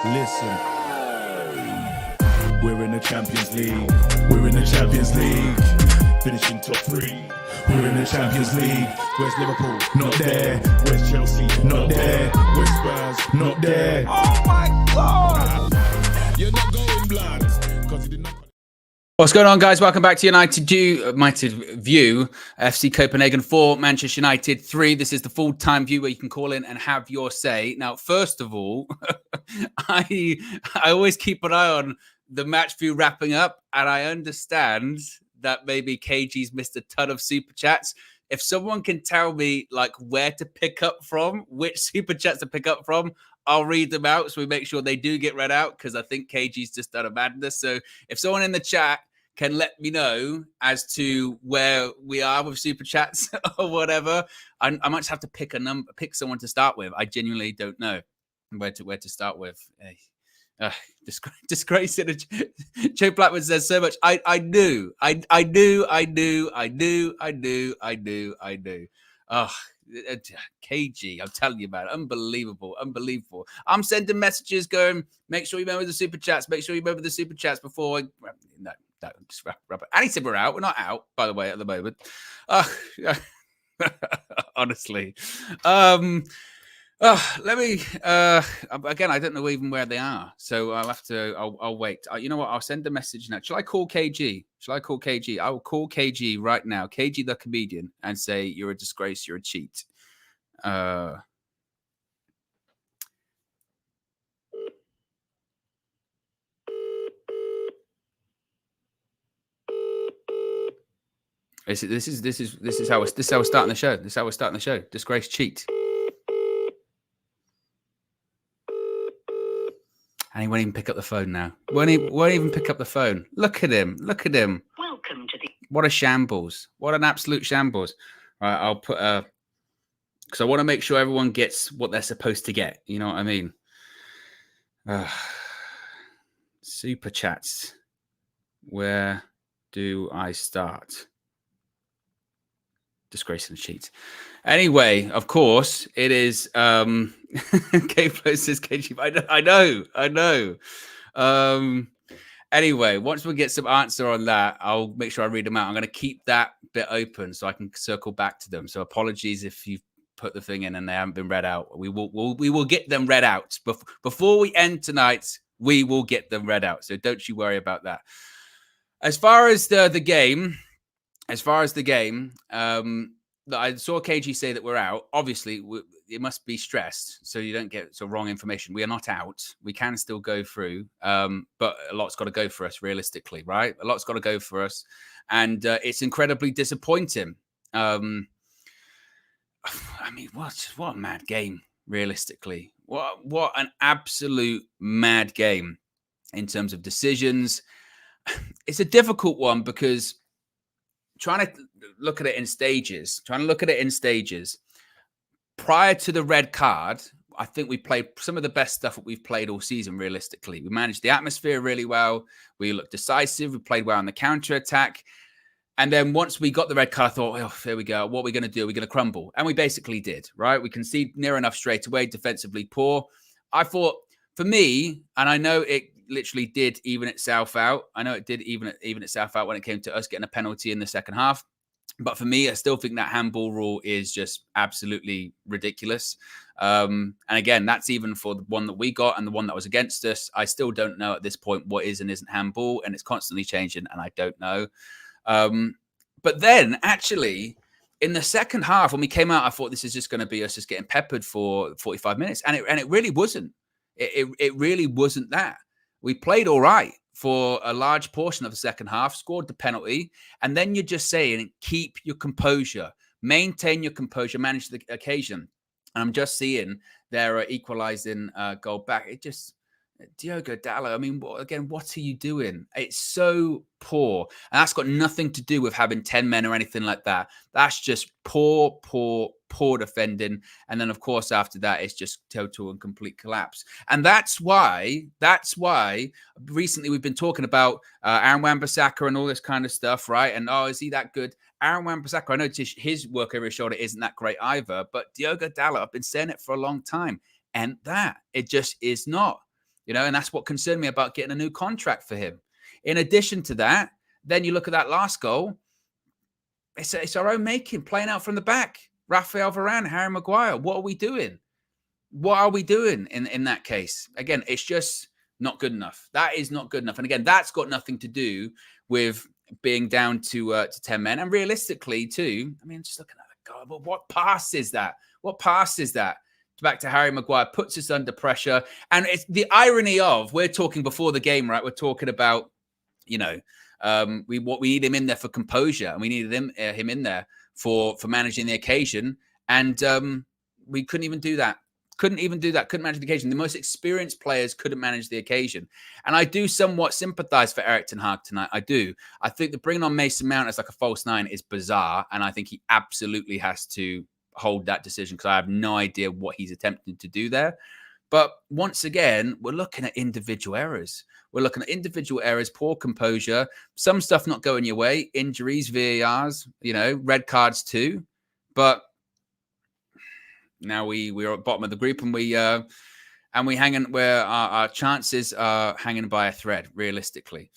Listen, we're in the Champions League. We're in the Champions League. Finishing top 3. We're in the Champions League. Where's Liverpool? Not there. Where's Chelsea? Not there. Where's Spurs? Not there. Oh my God! You're not going blood because you did not. What's going on, guys? Welcome back to United View. FC Copenhagen 4, Manchester United 3. This is the full-time view where you can call in and have your say. Now, first of all, I always keep an eye on the match view wrapping up, and I understand that maybe KG's missed a ton of super chats. If someone can tell me like where to pick up from, which super chats to pick up from, I'll read them out so we make sure they do get read out, because I think KG's just done a madness. So if someone in the chat can let me know as to where we are with super chats or whatever, I might just have to pick a number, pick someone to start with. I genuinely don't know where to start with. Disgrace it. Joe Blackman says so much. I knew. Oh, KG, I'm telling you, man, unbelievable. I'm sending messages going, make sure you remember the super chats. Make sure you remember the super chats before. No, just wrap it. And he said we're out. We're not out, by the way, at the moment. Honestly. Let me again, I don't know even where they are, so I'll wait. You know what, I'll send a message now. Shall I call KG? I will call KG right now, KG the comedian, and say you're a disgrace, you're a cheat. This is how we're starting the show. This is how we're starting the show. Disgrace, cheat. And he won't even pick up the phone now. Won't even pick up the phone. Look at him. Welcome to the... What a shambles. What an absolute shambles. All right, I'll put because I want to make sure everyone gets what they're supposed to get. You know what I mean? Super chats. Where do I start? Disgrace and cheat. Anyway, of course, it is K-Flow says KG. I know. Anyway, once we get some answer on that, I'll make sure I read them out. I'm going to keep that bit open so I can circle back to them. So apologies if you've put the thing in and they haven't been read out. We will get them read out. Before we end tonight, we will get them read out. So don't you worry about that. As far as the game, I saw KG say that we're out. Obviously, it must be stressed so you don't get wrong information. We are not out. We can still go through, but a lot's got to go for us realistically, right? A lot's got to go for us, and it's incredibly disappointing. I mean, what a mad game, realistically. What an absolute mad game in terms of decisions. It's a difficult one because trying to look at it in stages. Prior to the red card, I think we played some of the best stuff that we've played all season, realistically. We managed the atmosphere really well. We looked decisive. We played well on the counter-attack. And then once we got the red card, I thought, oh, there we go. What are we going to do? We're going to crumble. And we basically did, right? We conceded near enough straight away, defensively poor. I thought, for me, and I know it literally did even itself out. I know it did even itself out when it came to us getting a penalty in the second half. But for me, I still think that handball rule is just absolutely ridiculous. And again, that's even for the one that we got and the one that was against us. I still don't know at this point what is and isn't handball, and it's constantly changing, and I don't know. But then, actually, in the second half, when we came out, I thought this is just going to be us just getting peppered for 45 minutes, and it really wasn't. It really wasn't that. We played all right for a large portion of the second half, scored the penalty, and then you're just saying, keep your composure, maintain your composure, manage the occasion. And I'm just seeing their equalizing goal back. It just, Diogo Dalot, I mean, what are you doing? It's so poor. And that's got nothing to do with having 10 men or anything like that. That's just poor defending. And then, of course, after that, it's just total and complete collapse. And that's why recently we've been talking about Aaron Wan-Bissaka and all this kind of stuff, right? And, oh, is he that good? Aaron Wan-Bissaka, I know his work over his shoulder isn't that great either, but Diogo Dalot, I've been saying it for a long time. And that, it just is not. and that's what concerned me about getting a new contract for him. In addition to that, then you look at that last goal. It's our own making, playing out from the back. Raphael Varane, Harry Maguire. What are we doing? What are we doing in that case? Again, it's just not good enough. That is not good enough. And again, that's got nothing to do with being down to 10 men. And realistically, too, I mean, just looking at the goal, but what pass is that? What pass is that? Back to Harry Maguire, puts us under pressure. And it's the irony of, we're talking before the game, right? We're talking about, we need him in there for composure, and we needed him in there for managing the occasion. And we couldn't even do that. Couldn't manage the occasion. The most experienced players couldn't manage the occasion. And I do somewhat sympathize for Erik ten Hag tonight. I do. I think that bringing on Mason Mount as like a false nine is bizarre. And I think he absolutely has to hold that decision, because I have no idea what he's attempting to do there. But once again, we're looking at individual errors. Poor composure, some stuff not going your way, injuries, VARs, red cards too. But now we're at the bottom of the group, and we hanging where our chances are hanging by a thread, realistically.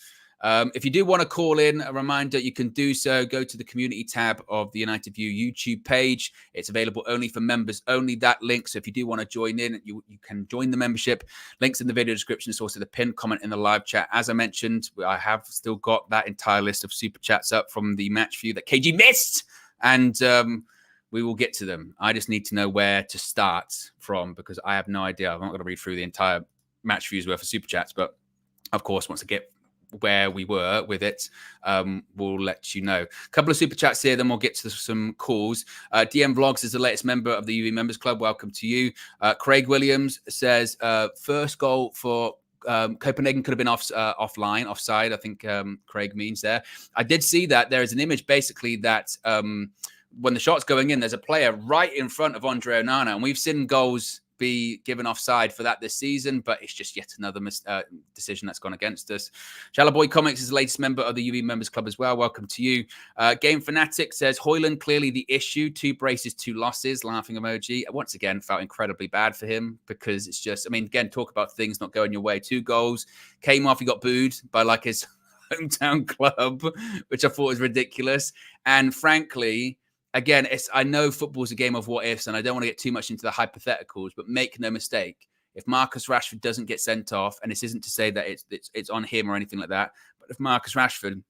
If you do want to call in, a reminder, you can do so. Go to the community tab of the United View YouTube page. It's available only for members only, that link. So if you do want to join in, you can join the membership. Links in the video description. It's also the pinned comment in the live chat. As I mentioned, I have still got that entire list of super chats up from the match view that KG missed. And we will get to them. I just need to know where to start from, because I have no idea. I'm not going to read through the entire match views worth of super chats. But of course, once I get where we were with it, we'll let you know. A couple of super chats here, then we'll get to some calls. DM Vlogs is the latest member of the UE Members Club. Welcome to you. Craig Williams says, first goal for Copenhagen could have been offside, I think Craig means there. I did see that. There is an image basically that when the shot's going in, there's a player right in front of Andre Onana, and we've seen goals be given offside for that this season, but it's just yet another decision that's gone against us. Shallow Boy Comics is the latest member of the UE Members Club as well. Welcome to you. Game Fanatic says, Højlund clearly the issue. 2 braces, 2 losses. Laughing emoji. Once again, felt incredibly bad for him, because it's just, again, talk about things not going your way. 2 goals. Came off, he got booed by like his hometown club, which I thought was ridiculous. And frankly, again, I know football's a game of what ifs, and I don't want to get too much into the hypotheticals, but make no mistake, if Marcus Rashford doesn't get sent off, and this isn't to say that it's on him or anything like that, but if Marcus Rashford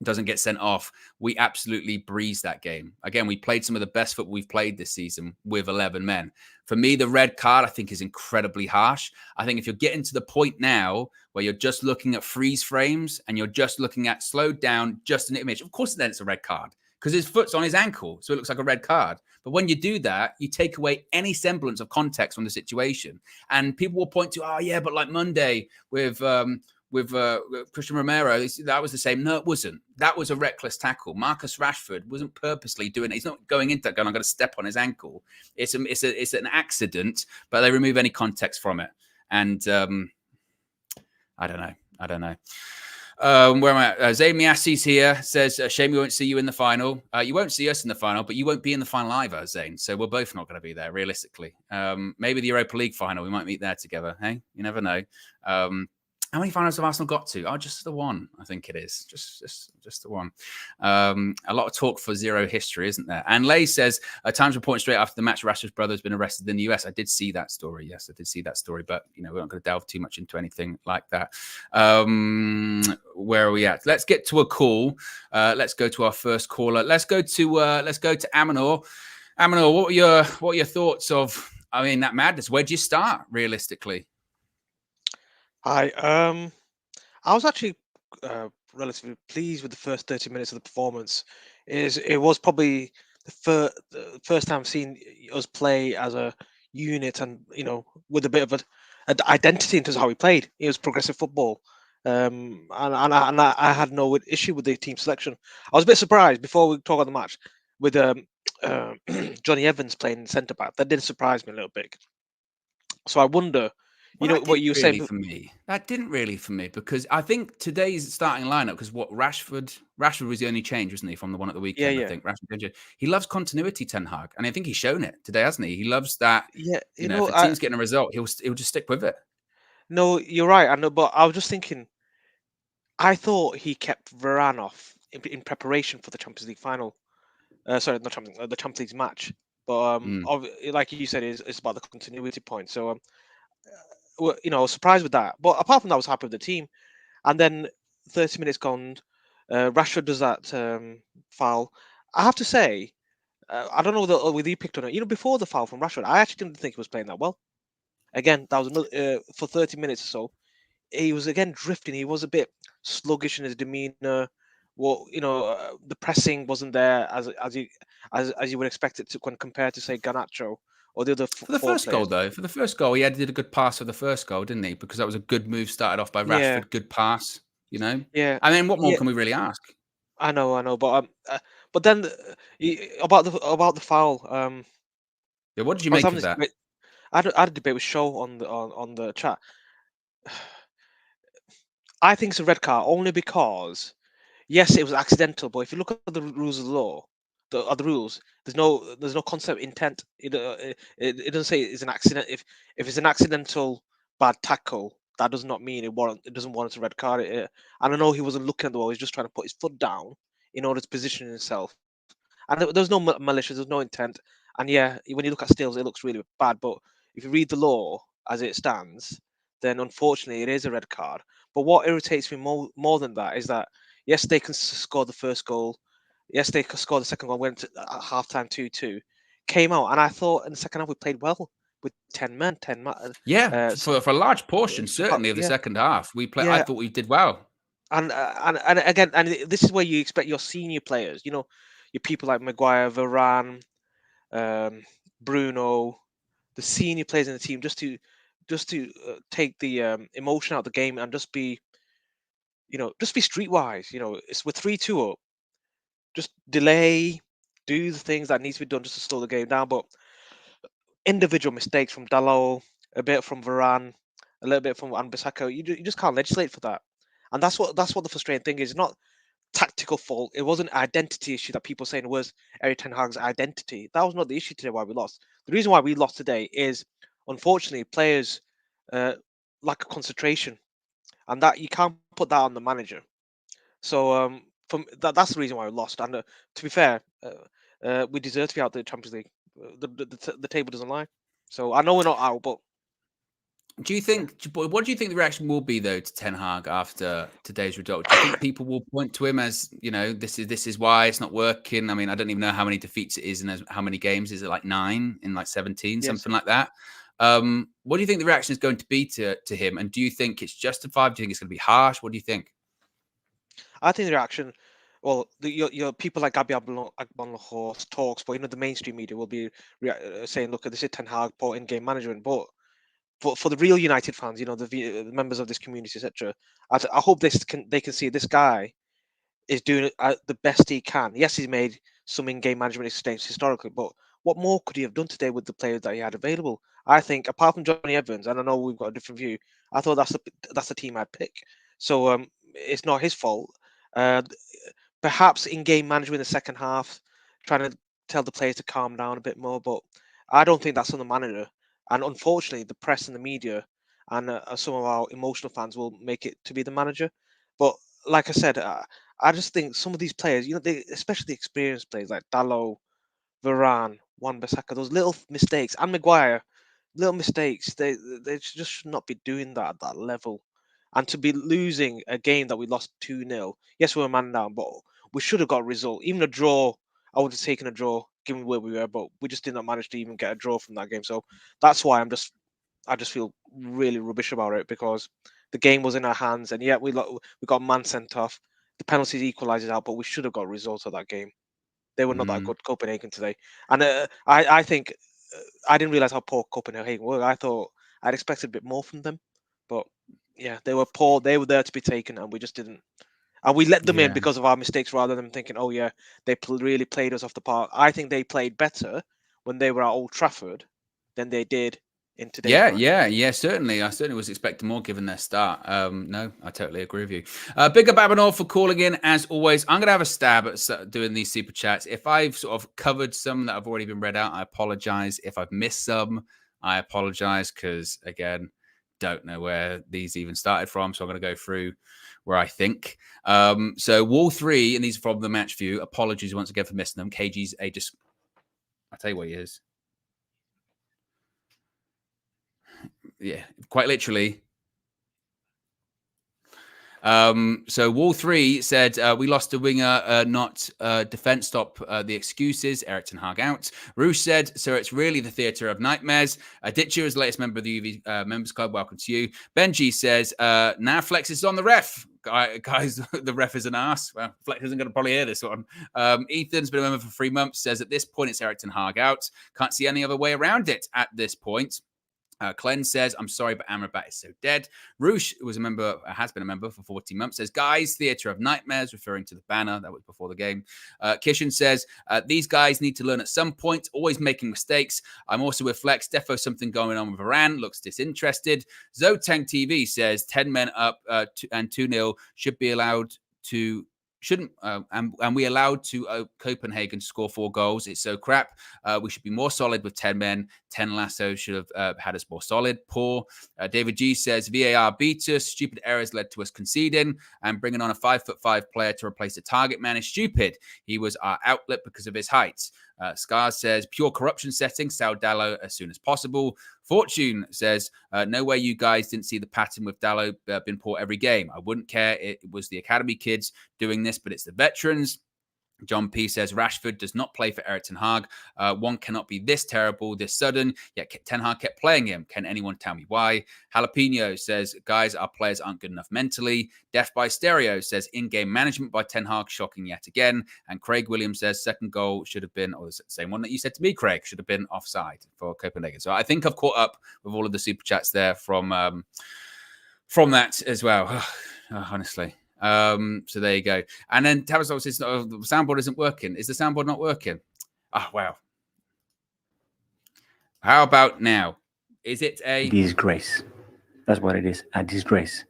doesn't get sent off, we absolutely breeze that game. Again, we played some of the best football we've played this season with 11 men. For me, the red card, I think, is incredibly harsh. I think if you're getting to the point now where you're just looking at freeze frames and you're just looking at slowed down, just an image, of course, then it's a red card, because his foot's on his ankle, so it looks like a red card. But when you do that, you take away any semblance of context from the situation. And people will point to, oh, yeah, but like Monday with Christian Romero, that was the same. No, it wasn't. That was a reckless tackle. Marcus Rashford wasn't purposely doing it. He's not going into that going, I'm going to step on his ankle. It's an accident, but they remove any context from it. And I don't know. Where am I? Zayn Miasi's here, says, shame we won't see you in the final. You won't see us in the final, but you won't be in the final either, Zayn. So we're both not going to be there, realistically. Maybe the Europa League final, we might meet there together. Hey, you never know. How many finals have Arsenal got to? Oh, just the one, I think it is. Just the one. A lot of talk for zero history, isn't there? And Lay says, Times reporting straight after the match, Rashford's brother has been arrested in the US. I did see that story. Yes, I did see that story. But, we're not going to delve too much into anything like that. Where are we at? Let's get to a call. Let's go to our first caller. Let's go to Amanor. Amanor, what were your thoughts of, that madness? Where'd you start, realistically? Hi. I was actually relatively pleased with the first 30 minutes of the performance. It was probably the first time I've seen us play as a unit, and with a bit of an identity in terms of how we played. It was progressive football, and I had no issue with the team selection. I was a bit surprised before we talk about the match with Johnny Evans playing centre back. That did surprise me a little bit. So I wonder. What you were saying for me. That didn't really for me, because I think today's starting lineup, because Rashford was the only change, wasn't he, from the one at the weekend? Yeah. I think Rashford. He loves continuity, Ten Hag, and I think he's shown it today, hasn't he? He loves that. Yeah, if the team's getting a result, he'll just stick with it. No, you're right. I know, but I was just thinking. I thought he kept Varane off in preparation for the Champions League final. Sorry, not Champions, the Champions League match. But Mm. like you said, it's about the continuity point. So I was surprised with that. But apart from that, I was happy with the team. And then 30 minutes gone, Rashford does that foul. I have to say, I don't know whether you picked on it. Before the foul from Rashford, I actually didn't think he was playing that well. Again, that was another for 30 minutes or so. He was again drifting. He was a bit sluggish in his demeanor. The pressing wasn't there as you would expect it to when compared to say Garnacho or the other For the four first goal, players. though, he did a good pass for the first goal, didn't he? Because that was a good move started off by Yeah, Rashford. Good pass, you know. yeah, I mean, what more yeah. can we really ask? I know, but then about the foul. Yeah, what did you I was make having of this that? debate. I had a debate with Show on the chat. I think it's a red card only because yes, it was accidental, but if you look at the rules of the law, the other rules, there's no concept intent. It doesn't say it's an accident. If it's an accidental bad tackle, that does not mean it doesn't warrant a red card. And I know he wasn't looking at the ball; he's just trying to put his foot down in order to position himself. And there's no malicious, there's no intent. And yeah, when you look at stills, it looks really bad. But if you read the law as it stands, then unfortunately it is a red card. But what irritates me more than that is that yes, they can score the first goal. Yes, they could score the second goal. Went at halftime 2-2, came out, and I thought in the second half we played well with 10 men, 10 men. Yeah, Uh, for a large portion, certainly of the yeah, second half, I yeah, thought we did well. and again, and this is where you expect your senior players. Your people like Maguire, Varane, Bruno, the senior players in the team, just to take the emotion out of the game and just be streetwise. It's we're 3-2 up. Just delay, do the things that needs to be done just to slow the game down. But individual mistakes from Dalot, a bit from Varane, a little bit from Wan-Bissaka, you just can't legislate for that. And that's what the frustrating thing is. It's not tactical fault. It wasn't an identity issue that people saying was Eric Ten Hag's identity. That was not the issue today why we lost. The reason why we lost today is unfortunately players uh, lack of concentration, and that you can't put that on the manager. So that's the reason why we lost. And to be fair, we deserve to be out the Champions League. The table doesn't lie. So I know we're not out, but Do you yeah, think? What do you think the reaction will be though to Ten Hag after today's result? Do you think people will point to him as this is why it's not working? I mean, I don't even know how many defeats it is and how many games is it? Like 9 in like 17, yes. something like that. What do you think the reaction is going to be to him? And do you think it's justified? Do you think it's going to be harsh? What do you think? I think the reaction, well, your people like Gabi Agbonlahor talks, but the mainstream media will be saying, "Look, this is Ten Hag poor in-game management." But for the real United fans, the members of this community, etc., I hope they can see this guy is doing the best he can. Yes, he's made some in-game management mistakes historically, but what more could he have done today with the players that he had available? I think, apart from Johnny Evans, and I know we've got a different view, I thought that's the team I'd pick. So it's not his fault. Uh, Perhaps in-game management in the second half, trying to tell the players to calm down a bit more, but I don't think that's on the manager. And unfortunately, the press and the media and some of our emotional fans will make it to be the manager. But like I said, I just think some of these players, especially the experienced players like Dalot, Varane, Wan-Bissaka, those little mistakes, and Maguire, little mistakes, they just should not be doing that at that level. And to be losing a game that we lost 2-0, yes, we were a man down, but we should have got a result. Even a draw, I would have taken a draw given where we were, but we just did not manage to even get a draw from that game. So that's why I just feel really rubbish about it because the game was in our hands, and yet we got man sent off. The penalties equalised it out, but we should have got a result of that game. They were not that Mm, good, Copenhagen today, and I think I didn't realize how poor Copenhagen were. I thought I'd expected a bit more from them, but yeah, they were poor. They were there to be taken, and we just didn't. And we let them in yeah. because of our mistakes, rather than thinking, "Oh yeah, they really played us off the park." I think they played better when they were at Old Trafford than they did in today's Yeah, match. yeah, yeah, certainly. I certainly was expecting more given their start. No, I totally agree with you. Big up Abanor for calling in as always. I'm going to have a stab at doing these super chats. If I've sort of covered some that have already been read out, I apologize. If I've missed some, I apologize because, again, don't know where these even started from, so I'm going to go through where I think. So Wall 3, and these are from the match view. Apologies once again for missing them. KG's a just... I'll tell you what he is. Yeah, quite literally. So Wall 3 said, we lost a winger, not defense. Stop the excuses. Erik ten Hag out. Roosh said, so it's really the theatre of nightmares. Ditcher is the latest member of the UV Members Club. Welcome to you. Benji says, now Flex is on the ref. Guys, the ref is an ass. Well, Flex isn't going to probably hear this one. Ethan's been a member for 3 months. Says, at this point, it's Erik ten Hag out. Can't see any other way around it at this point. Clen says, I'm sorry, but Amrabat is so dead. Roosh was a member, has been a member for 14 months, says, guys, theatre of nightmares, referring to the banner. That was before the game. Kishan says, these guys need to learn at some point, always making mistakes. I'm also with Flex. Defo something going on with Varane, looks disinterested. Zoteng TV says, 10 men up and 2-0 should be allowed to... Shouldn't and we allowed to Copenhagen to score 4 goals. It's so crap. We should be more solid with 10 men. 10 Lasso should have had us more solid. Poor. David G says VAR beat us. Stupid errors led to us conceding, and bringing on a 5'5" player to replace the target man is stupid. He was our outlet because of his height. Scars says pure corruption setting. Sell Dallo as soon as possible. Fortune says no way you guys didn't see the pattern with Dallo being poor every game. I wouldn't care. It was the academy kids doing this, but it's the veterans. John P says Rashford does not play for Erik ten Hag. One cannot be this terrible, this sudden, yet Ten Hag kept playing him. Can anyone tell me why? Jalapeno says, guys, our players aren't good enough mentally. Deaf by Stereo says in-game management by Ten Hag, shocking yet again. And Craig Williams says second goal should have been, or the same one that you said to me, Craig, should have been offside for Copenhagen. So I think I've caught up with all of the super chats there from that as well. Honestly. So there you go. And then Tavistock says the soundboard isn't working. Is the soundboard not working? Oh, wow. How about now? Is it a disgrace? That's what it is. A disgrace.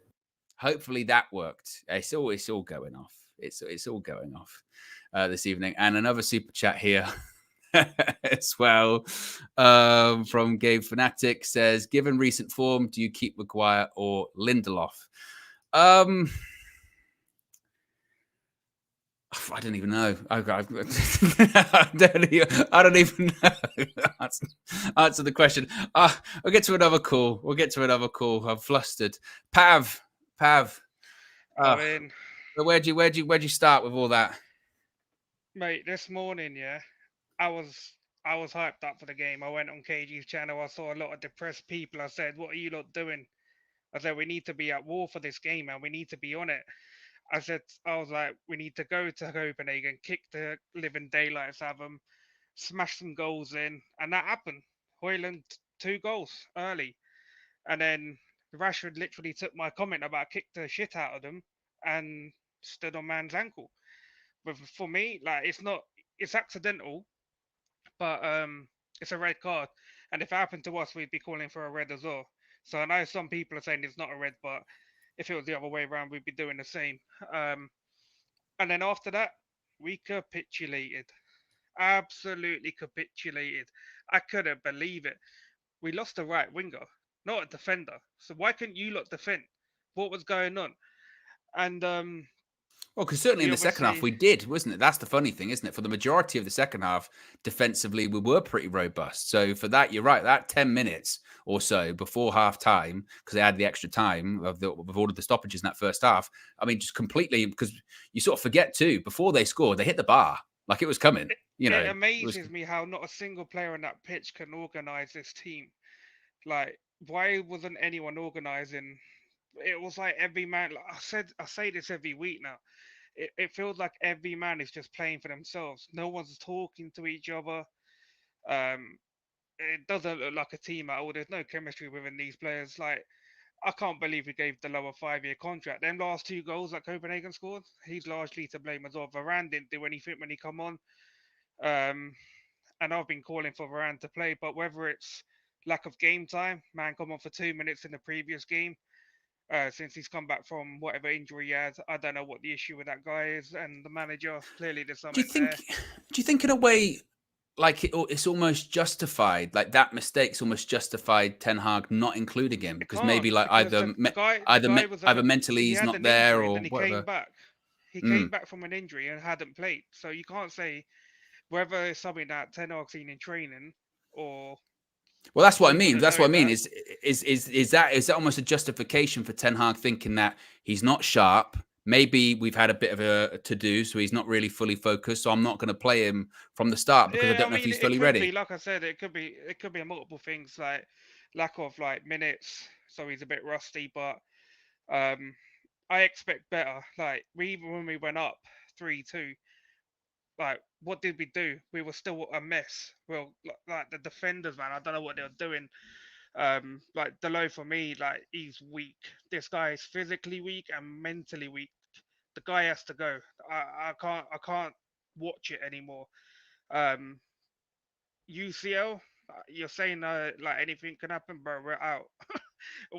Hopefully that worked. It's all going off. It's all going off this evening. And another super chat here as well from Gabe Fanatic says, given recent form, do you keep Maguire or Lindelof? I don't even know. I don't even know. Answer the question. We'll get to another call. I'm flustered. Pav. I mean, where'd you start with all that, mate? This morning, yeah, I was hyped up for the game. I went on KG's channel. I saw a lot of depressed people. I said, "What are you lot doing?" I said, "We need to be at war for this game, man. We need to be on it." I was like, we need to go to Copenhagen, kick the living daylights out of them, smash some goals in. And that happened. Højlund, 2 goals early. And then Rashford literally took my comment about kick the shit out of them and stood on man's ankle. But for me, like, it's accidental, but it's a red card. And if it happened to us, we'd be calling for a red as well. So I know some people are saying it's not a red, but if it was the other way around, we'd be doing the same. And then after that, we capitulated. Absolutely capitulated. I couldn't believe it. We lost a right winger, not a defender. So why couldn't you lot defend? What was going on? And well, because certainly in the second half we did, wasn't it? That's the funny thing, isn't it? For the majority of the second half, defensively, we were pretty robust. So for that, you're right. That 10 minutes or so before half time, because they had the extra time of all of the stoppages in that first half. I mean, just completely, because you sort of forget too, before they scored, they hit the bar like it was coming. It amazes me how not a single player on that pitch can organize this team. Like, why wasn't anyone organizing? It was like every man. Like I say this every week now. It feels like every man is just playing for themselves. No one's talking to each other. It doesn't look like a team at all. There's no chemistry within these players. Like, I can't believe we gave the lower 5-year contract. Them last 2 goals that Copenhagen scored, he's largely to blame as well. Varane didn't do anything when he come on. And I've been calling for Varane to play, but whether it's lack of game time, man come on for 2 minutes in the previous game, since he's come back from whatever injury he has. I don't know what the issue with that guy is, and the manager, clearly there's something there. Do you think in a way, like it's almost justified. Like that mistake's almost justified Ten Hag not including him because maybe like because the guy was either out. mentally He he's had not an there injury and or then he whatever. came back. He came back from an injury and hadn't played. So you can't say whether it's something that Ten Hag's seen in training or. Well, that's what I we mean. wouldn't That's know what I mean. that. Is that almost a justification for Ten Hag thinking that he's not sharp? Maybe we've had a bit of a to do, so he's not really fully focused. So I'm not going to play him from the start because I Yeah, don't I know if mean, he's it fully could be ready. like I said, it could be multiple things like lack of like minutes, so he's a bit rusty. But um, I expect better. Like even when we went up 3-2, like what did we do? We were still a mess. Well, like the defenders, man, I don't know what they were doing. Like Delo for me, like he's weak. This guy is physically weak and mentally weak. The guy has to go. I can't watch it anymore. Um, UCL, you're saying like anything can happen, bro. We're out.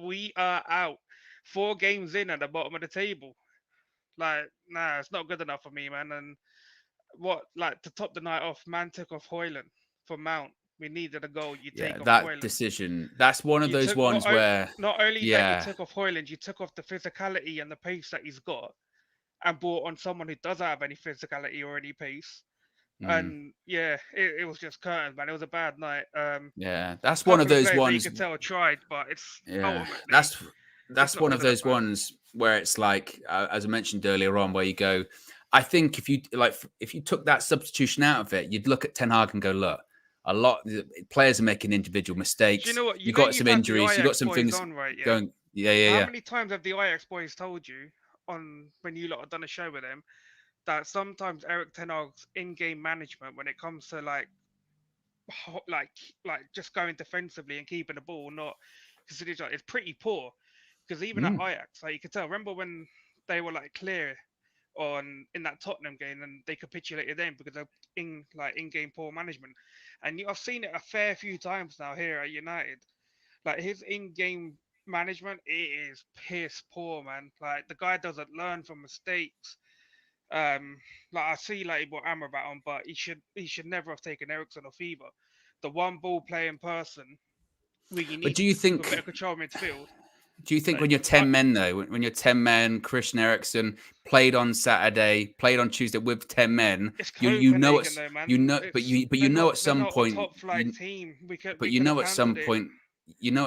We are out. 4 games in at the bottom of the table. Like, nah, it's not good enough for me, man. And what, like, to top the night off, man took off Hoyland for Mount. We needed a goal. You Yeah, take off that Hoyland. decision. That's one of You those took ones where, not only that you yeah, took off Hoyland, you took off the physicality and the pace that he's got, and brought on someone who doesn't have any physicality or any pace. And yeah, it was just curtains, man. It was a bad night. yeah. That's one Couple of of those players that you ones. could tell tried, but it's Yeah, ultimately that's it's not one of good enough, those man. ones where it's like, as I mentioned earlier on, where you go, I think if you took that substitution out of it, you'd look at Ten Hag and go, look, a lot players are making individual Do mistakes. you know what? You got some You've had the injuries. You got Ajax some boys things on, right? Yeah. going. Yeah, yeah, How yeah. many times have the Ajax boys told you on when you lot have done a show with them that sometimes Eric Ten Hag's in-game management, when it comes to like just going defensively and keeping the ball, not considered it's pretty poor. Because even at Ajax, like you could tell, remember when they were like clear in that Tottenham game and they capitulated then because of in-game poor management. And I've seen it a fair few times now here at United. Like his in-game management, it is piss poor, man. Like the guy doesn't learn from mistakes. Like I see like what Amrabat on, but he should never have taken Ericsson off either. The one ball playing person where you But need do you a bit think? of control midfield. Do you think Like when you're I, 10 men, though, when you're 10 men, Christian Eriksen played on Saturday, played on Tuesday with 10 men, it's you know Copenhagen it's though, man. you know, It's but you know at they're some not a point, top flight team. We but could have at some handled it. point,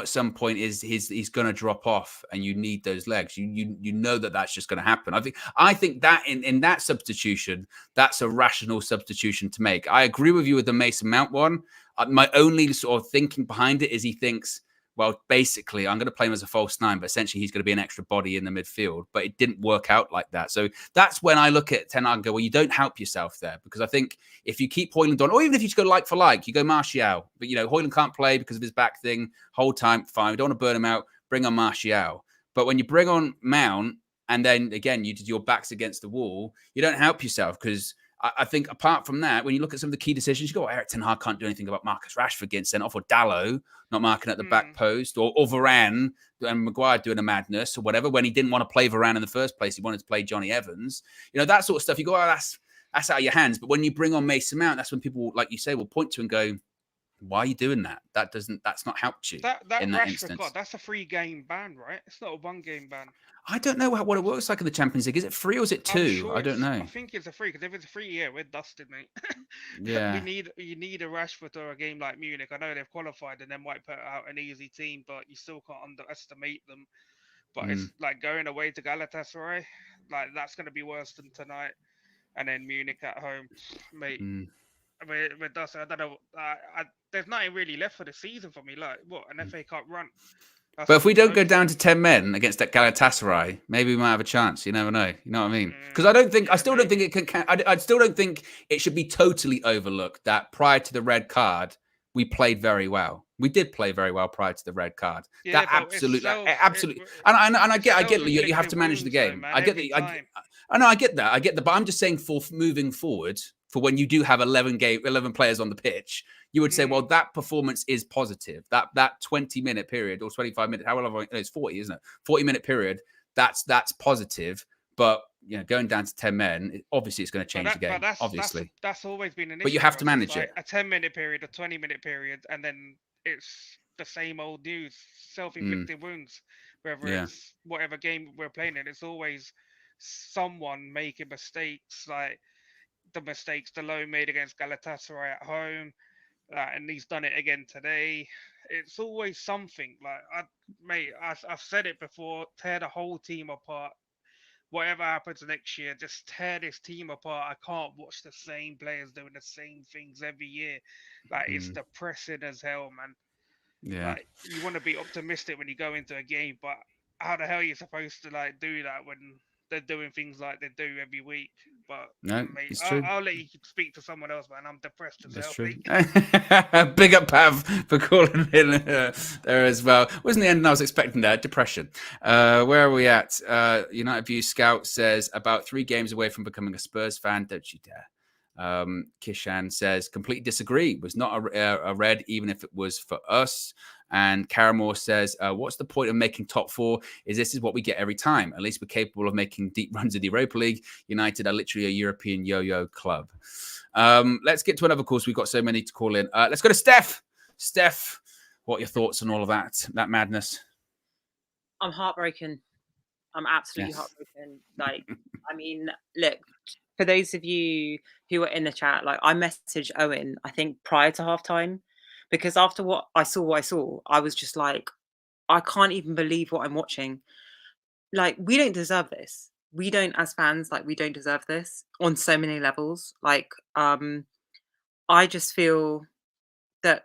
at some point he's going to drop off, and you need those legs. You know that's just going to happen. I think that in that substitution, that's a rational substitution to make. I agree with you with the Mason Mount one. My only sort of thinking behind it is he thinks, well, basically, I'm going to play him as a false nine, but essentially he's going to be an extra body in the midfield. But it didn't work out like that. So that's when I look at Ten Hag and go, well, you don't help yourself there. Because I think if you keep Højlund on, or even if you just go like for like, you go Martial. But, Højlund can't play because of his back thing. Whole time, fine. We don't want to burn him out. Bring on Martial. But when you bring on Mount, and then, again, your back's against the wall, you don't help yourself because I think apart from that, when you look at some of the key decisions, you go, Eric Ten Hag can't do anything about Marcus Rashford getting sent off, or Dalot not marking at the back post, or Varane and Maguire doing a madness or whatever, when he didn't want to play Varane in the first place. He wanted to play Johnny Evans. That sort of stuff. You go, oh, that's out of your hands. But when you bring on Mason Mount, that's when people, like you say, will point to and go, why are you doing that? That's not helped you That in that Rashford instance. God, that's a 3-game ban, right? It's not a 1-game ban. I don't know what it works like in the Champions League. Is it 3 or is it 2? Sure I don't know. I think it's a 3 because if it's 3, yeah, we're dusted, mate. Yeah. You need a Rashford or a game like Munich. I know they've qualified and they might put out an easy team, but you still can't underestimate them. But it's like going away to Galatasaray, like that's going to be worse than tonight. And then Munich at home, mate. We're dusted. I don't know. There's nothing really left for the season for me. Like what, an FA Cup run? But if we don't go down to 10 men against that Galatasaray, maybe we might have a chance. You never know. You know what I mean? Because I still don't think it can. I still don't think it should be totally overlooked that prior to the red card, we played very well. We did play very well prior to the red card. Yeah, that absolutely. And I get you have to manage the game. I get the. I get that. But I'm just saying for moving forward, for when you do have 11 players on the pitch, you would say, well, that performance is positive. That 20-minute period or 25 minutes, however long it's 40, isn't it? 40-minute period. That's positive. But going down to 10 men, obviously it's going to change the game. But Obviously, that's always been an issue. but you have for to us. It's manage like it. a 10-minute period, a 20-minute period, and then it's the same old news, self-inflicted wounds. Whether Yeah. it's whatever game we're playing in, it's always someone making mistakes, like the mistakes Delon made against Galatasaray at home, and he's done it again today. It's always something. Like, I've said it before: tear the whole team apart. Whatever happens next year, just tear this team apart. I can't watch the same players doing the same things every year. Like, it's depressing as hell, man. Yeah. Like, you want to be optimistic when you go into a game, but how the hell are you supposed to like do that when they're doing things like they do every week? But No, mate, it's true. I'll let you speak to someone else, man. I'm depressed as That's hell. true. mate. Big up, Pav, for calling in there as well. Wasn't the end I was expecting there. Depression. Where are we at? United View Scout says, about 3 games away from becoming a Spurs fan. Don't you dare. Kishan says, completely disagree. Was not a red, even if it was for us. And Caramore says, what's the point of making top 4? This is what we get every time. At least we're capable of making deep runs in the Europa League. United are literally a European yo-yo club. Let's get to another course. We've got so many to call in. Let's go to Steph. Steph, what are your thoughts on all of that madness? I'm heartbroken. I'm absolutely heartbroken. Like, I mean, look, for those of you who are in the chat, like, I messaged Owen, I think prior to halftime, because after what I saw, I was just like, I can't even believe what I'm watching. Like, we don't deserve this. We don't, as fans, like, we don't deserve this on so many levels. Like, I just feel that,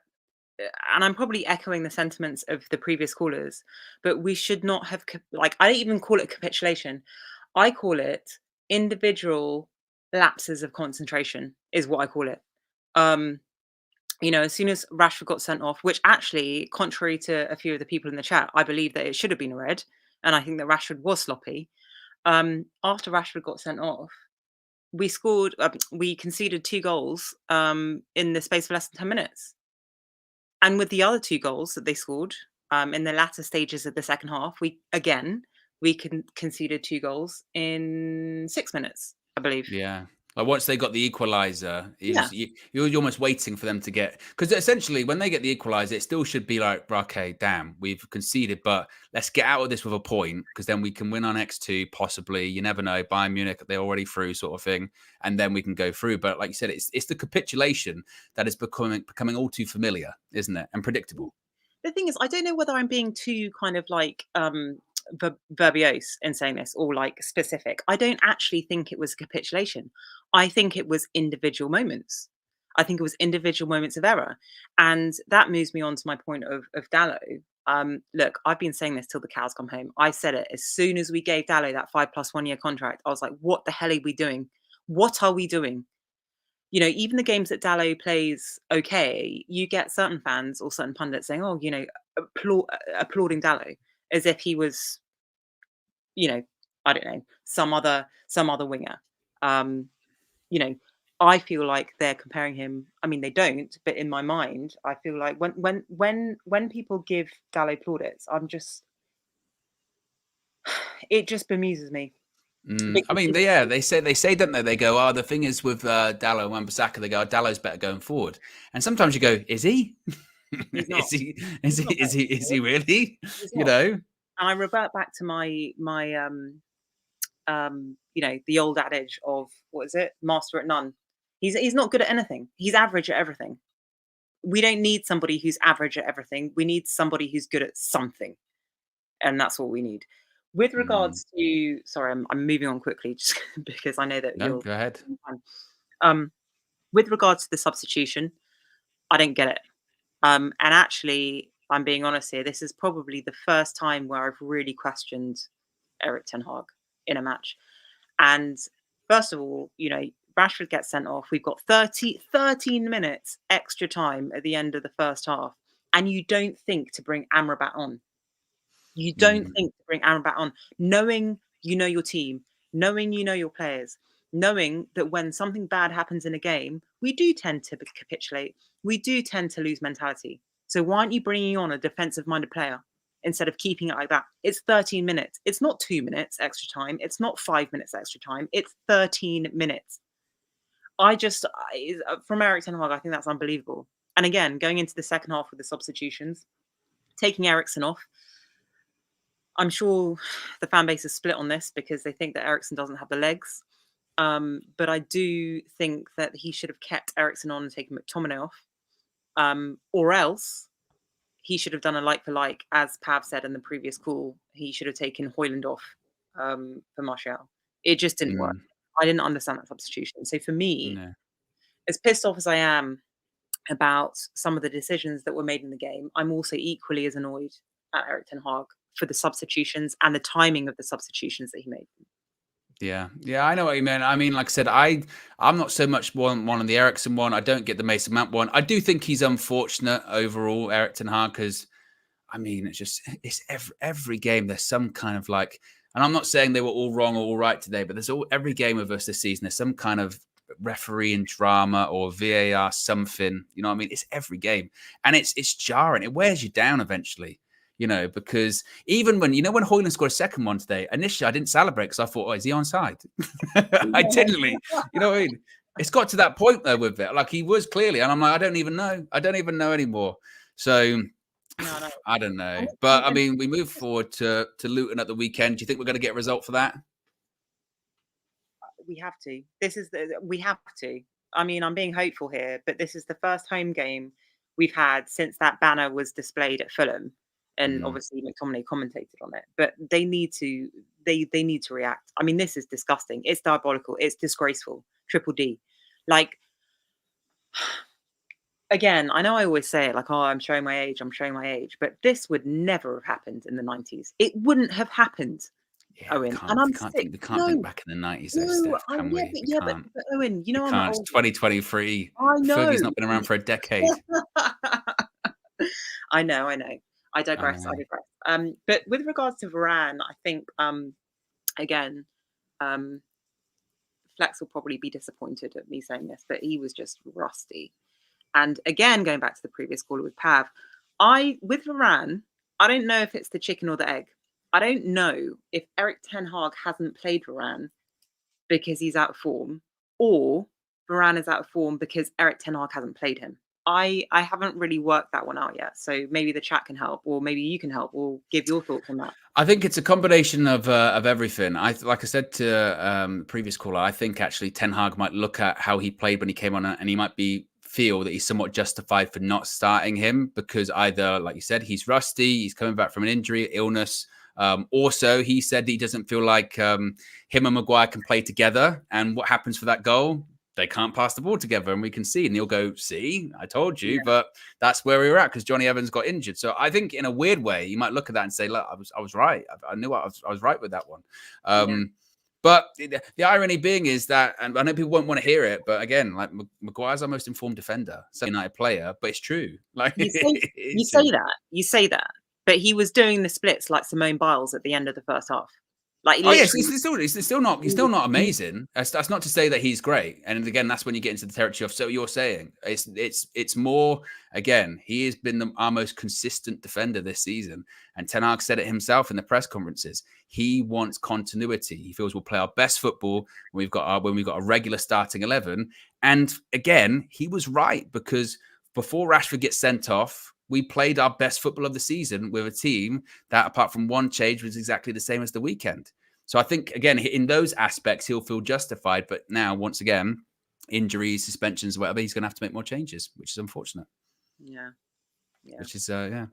and I'm probably echoing the sentiments of the previous callers, but we should not have, like, I don't even call it capitulation. I call it individual lapses of concentration is what I call it. As soon as Rashford got sent off, which actually, contrary to a few of the people in the chat, I believe that it should have been a red, and I think that Rashford was sloppy. After Rashford got sent off, we conceded 2 goals in the space of less than 10 minutes. And with the other 2 goals that they scored in the latter stages of the second half, we conceded 2 goals in 6 minutes, I believe. Yeah. Like, once they got the equalizer, you're almost waiting for them to get, because essentially when they get the equalizer, it still should be like, okay, damn, we've conceded, but let's get out of this with a point, because then we can win on X2, possibly. You never know. Bayern Munich, they're already through, sort of thing, and then we can go through. But like you said, it's the capitulation that is becoming all too familiar, isn't it, and predictable. The thing is, I don't know whether I'm being too kind of like verbose in saying this, or like specific. I don't actually think it was a capitulation. I think it was individual moments. I think it was individual moments of error. And that moves me on to my point of Dalot. Look, I've been saying this till the cows come home. I said it as soon as we gave Dalot that 5+ 1 year contract. I was like, what the hell are we doing? What are we doing? Even the games that Dalot plays okay, you get certain fans or certain pundits saying, oh, applauding Dalot as if he was, I don't know, some other winger. I feel like they're comparing him. I mean, they don't, but in my mind, I feel like when people give Dalot plaudits, it just bemuses me. I mean, they say, don't they? They go, oh, the thing is with Dalot and Wan-Bissaka, they go, oh, Dalot's better going forward. And sometimes you go, is he? Is he really? And I revert back to my the old adage of, what is it? Master at none. He's not good at anything. He's average at everything. We don't need somebody who's average at everything. We need somebody who's good at something. And that's what we need. With regards to, sorry, I'm moving on quickly just because I know that go ahead. With regards to the substitution, I don't get it. And actually, I'm being honest here, this is probably the first time where I've really questioned Erik ten Hag in a match. And first of all, Rashford gets sent off. We've got 13 minutes extra time at the end of the first half. And you don't think to bring Amrabat on. You don't think to bring Amrabat on, knowing your team, knowing your players, knowing that when something bad happens in a game, we do tend to capitulate. We do tend to lose mentality. So why aren't you bringing on a defensive-minded player? instead of keeping it like that. It's 13 minutes. It's not 2 minutes extra time. It's not 5 minutes extra time. It's 13 minutes. From Erik ten Hag, I think that's unbelievable. And again, going into the second half with the substitutions, taking Eriksen off, I'm sure the fan base is split on this because they think that Eriksen doesn't have the legs. But I do think that he should have kept Eriksen on and taken McTominay off. Or else he should have done a like for like, as Pav said in the previous call. He should have taken Højlund off for Martial. It just didn't work. I didn't understand that substitution. So for me, as pissed off as I am about some of the decisions that were made in the game, I'm also equally as annoyed at Erik ten Hag for the substitutions and the timing of the substitutions that he made. Yeah, I know what you mean. I mean, like I said, I'm not so much one on the Eriksen one. I don't get the Mason Mount one. I do think he's unfortunate overall, Erik ten Hag, because I mean, it's every game there's some kind of like, and I'm not saying they were all wrong or all right today, but there's every game of us this season, there's some kind of refereeing drama or VAR something. You know what I mean? It's every game, and it's jarring. It wears you down eventually. You know, because even when Højlund scored a second one today, initially I didn't celebrate because I thought, oh, is he onside? I didn't. You know what I mean? It's got to that point though with it. Like he was clearly, and I'm like, I don't even know. I don't even know anymore. So no. I don't know. But I mean, we move forward to Luton at the weekend. Do you think we're going to get a result for that? We have to. We have to. I mean, I'm being hopeful here, but this is the first home game we've had since that banner was displayed at Fulham. And obviously McTominay commentated on it, but they need to react. I mean, this is disgusting. It's diabolical. It's disgraceful. Triple D. Like, again, I know I always say it like, oh, I'm showing my age, but this would never have happened in the 90s. It wouldn't have happened. Yeah, Owen, we can't think back in the 90s, though, Steph, can we? But Owen, you know, it's 2023. I know. Fergie's not been around for a decade. I know. I digress. But with regards to Varane, I think again, Flex will probably be disappointed at me saying this, but he was just rusty. And again, going back to the previous caller with Pav, with Varane, I don't know if it's the chicken or the egg. I don't know if Erik ten Hag hasn't played Varane because he's out of form, or Varane is out of form because Erik ten Hag hasn't played him. I haven't really worked that one out yet. So maybe the chat can help, or maybe you can help, or give your thoughts on that. I think it's a combination of everything. Like I said to the previous caller, I think actually Ten Hag might look at how he played when he came on, and he might feel that he's somewhat justified for not starting him because either, like you said, he's rusty, he's coming back from an injury, illness. Also, he said that he doesn't feel like him and Maguire can play together. And what happens for that goal? They can't pass the ball together, and we can see. And he'll go, see, I told you. Yeah. But that's where we were at because Johnny Evans got injured. So I think in a weird way, you might look at that and say, look, I was right. I knew I was right with that one. But the irony being is that, and I know people won't want to hear it, but again, like Maguire's our most informed defender, so United player, but it's true. Like you say that, but he was doing the splits like Simone Biles at the end of the first half. Like, oh yes, he's still not amazing. That's not to say that he's great. And again, that's when you get into the territory of so you're saying it's more. Again, he has been our most consistent defender this season. And Ten Hag said it himself in the press conferences. He wants continuity. He feels we'll play our best football when we've got a regular starting 11. And again, he was right because before Rashford gets sent off, we played our best football of the season with a team that, apart from one change, was exactly the same as the weekend. So I think, again, in those aspects, he'll feel justified. But now, once again, injuries, suspensions, whatever, he's going to have to make more changes, which is unfortunate. Yeah. Which is, Well,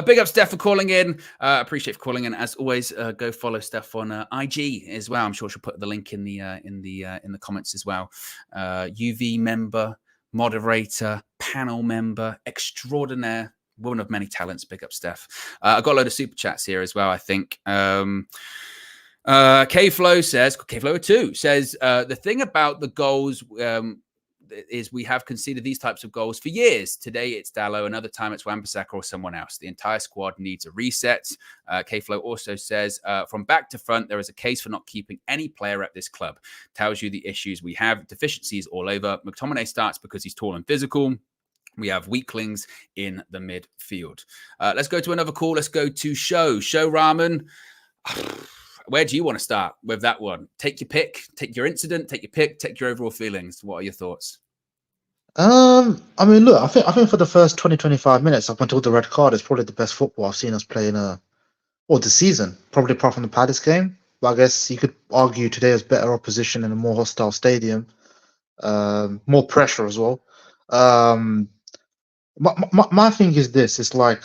big up, Steph, for calling in. Appreciate for calling in. As always, go follow Steph on IG as well. I'm sure she'll put the link in the comments as well. UV member, moderator, panel member, extraordinaire, woman of many talents. Big up, Steph. I've got a load of super chats here as well, I think. K-Flow2 says, the thing about the goals is we have conceded these types of goals for years. Today it's Dalot, another time it's Wan-Bissaka or someone else. The entire squad needs a reset. K-Flow also says, from back to front, there is a case for not keeping any player at this club. Tells you the issues we have, deficiencies all over. McTominay starts because he's tall and physical. We have weaklings in the midfield. Let's go to another call. Let's go to Show Rahman. Where do you want to start with that one? Take your pick. Take your incident. Take your pick. Take your overall feelings. What are your thoughts? I mean, look, I think for the first 20-25 minutes up until the red card, it's probably the best football I've seen us play in the season. Probably apart from the Palace game. But I guess you could argue today is better opposition in a more hostile stadium. More pressure as well. My thing is this: it's like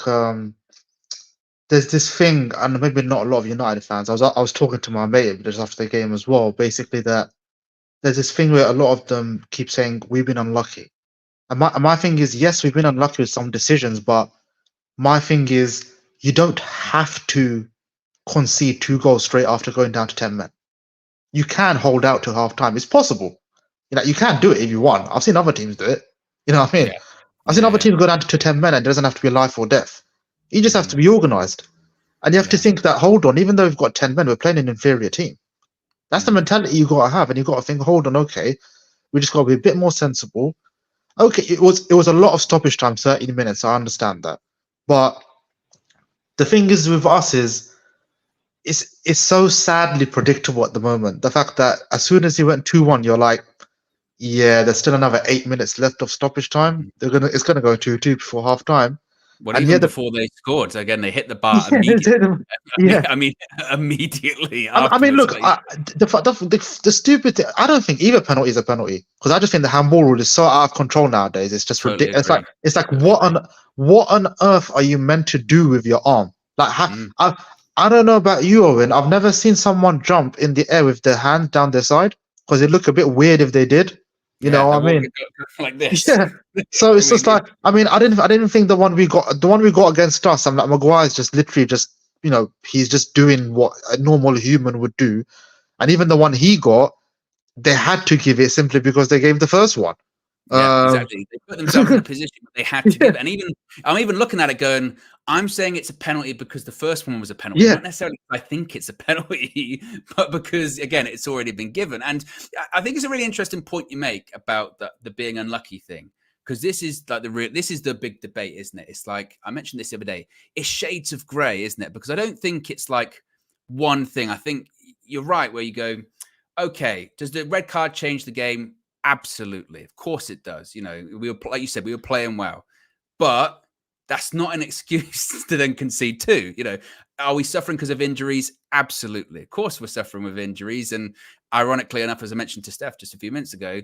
there's this thing, and maybe not a lot of United fans. I was talking to my mate just after the game as well. Basically, that there's this thing where a lot of them keep saying we've been unlucky, and my thing is, yes, we've been unlucky with some decisions, but my thing is you don't have to concede 2 goals straight after going down to 10 men. You can hold out to half time. It's possible. You can do it if you want. I've seen other teams do it. You know what I mean? Yeah. I've seen other teams go down to 10 men and it doesn't have to be life or death. You just have to be organised. And you have to think that, hold on, even though we've got 10 men, we're playing an inferior team. That's the mentality you got to have. And you got to think, hold on, okay, we just got to be a bit more sensible. Okay, it was a lot of stoppage time, 30 minutes. I understand that. But the thing is with us is, it's so sadly predictable at the moment. The fact that as soon as he went 2-1, you're like, yeah, there's still another 8 minutes left of stoppage time. It's gonna go 2-2 before half time. Well, even before they scored, again, they hit the bar immediately. I mean, immediately. I mean, look, the stupid thing, I don't think either penalty is a penalty, because I just think the handball rule is so out of control nowadays. It's just ridiculous. It's like what on earth are you meant to do with your arm? Like, I don't know about you, Owen. I've never seen someone jump in the air with their hand down their side, because it look a bit weird if they did. You know what I mean? Like this. Yeah. So it's just like, I mean, I didn't think the one we got against us. I'm like, Maguire's just literally just, he's just doing what a normal human would do, and even the one he got, they had to give it simply because they gave the first one. Yeah, exactly. They put themselves in a position where they had to give it. And I'm even looking at it going, I'm saying it's a penalty because the first one was a penalty. Not necessarily I think it's a penalty, but because, again, it's already been given. And I think it's a really interesting point you make about the being unlucky thing, because this is like this is the big debate, isn't it? It's like, I mentioned this the other day, it's shades of grey, isn't it? Because I don't think it's like one thing. I think you're right where you go, okay, does the red card change the game? Absolutely. Of course it does. We were, like you said, we were playing well, but that's not an excuse to then concede too. Are we suffering because of injuries? Absolutely. Of course we're suffering with injuries. And ironically enough, as I mentioned to Steph just a few minutes ago,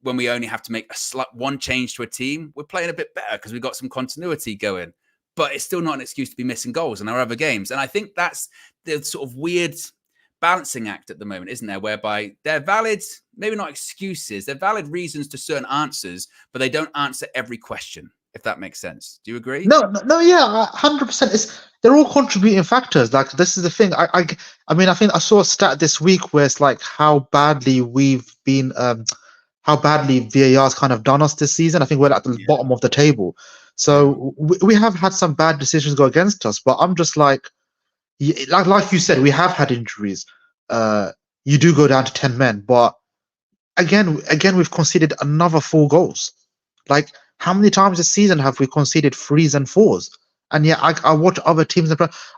when we only have to make one change to a team, we're playing a bit better because we've got some continuity going, but it's still not an excuse to be missing goals in our other games. And I think that's the sort of weird balancing act at the moment, isn't there? Whereby they're valid, maybe not excuses, they're valid reasons to certain answers, but they don't answer every question, if that makes sense. Do you agree? No, yeah, 100%. They're all contributing factors. Like, this is the thing. I mean, I think I saw a stat this week where it's like how badly we've been, how badly VAR's kind of done us this season. I think we're at the bottom of the table. So we have had some bad decisions go against us, but I'm just like you said, we have had injuries. You do go down to 10 men, but again, we've conceded another 4 goals. Like, how many times this season have we conceded 3s and 4s? And yeah, I watch other teams.